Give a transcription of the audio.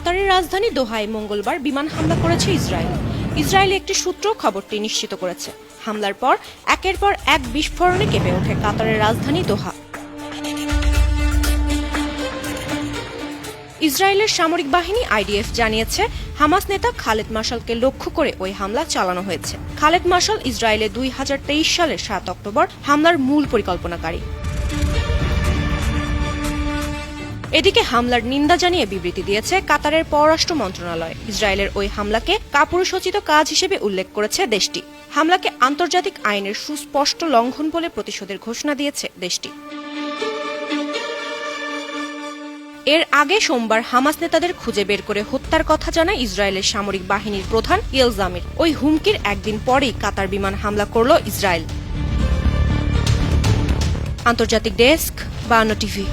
কাতারের রাজধানী দোহায় মঙ্গলবার বিমান হামলা করেছে ইসরায়েল। ইসরায়েলি একটি সূত্র খবরটি নিশ্চিত করেছে। হামলার পর একের পর এক বিস্ফোরণে কেঁপে ওঠে কাতারের রাজধানী দোহা। ইসরায়েলের সামরিক বাহিনী আইডিএফ জানিয়েছে, হামাস নেতা খালেদ মাশালকে লক্ষ্য করে ওই হামলা চালানো হয়েছে। খালেদ মাশাল ইসরায়েলে 2023 সালের 7 অক্টোবর হামলার মূল পরিকল্পনাকারী। এদিকে হামলার নিন্দা জানিয়ে বিবৃতি দিয়েছে কাতারের পররাষ্ট্র মন্ত্রণালয়। ইসরায়েলের ওই হামলাকে কাপুরুষোচিত কাজ হিসেবে উল্লেখ করেছে দেশটি। হামলাকে আন্তর্জাতিক আইনের সুস্পষ্ট লঙ্ঘন বলে প্রতিশোধের ঘোষণা দিয়েছে দেশটি। এর আগে সোমবার হামাস নেতাদের খুঁজে বের করে হত্যার কথা জানায় ইসরায়েলের সামরিক বাহিনীর প্রধান ইয়েল জামির। ওই হুমকির একদিন পরেই কাতার বিমান হামলা করল ইসরায়েল। আন্তর্জাতিক ডেস্ক, 52 টিভি।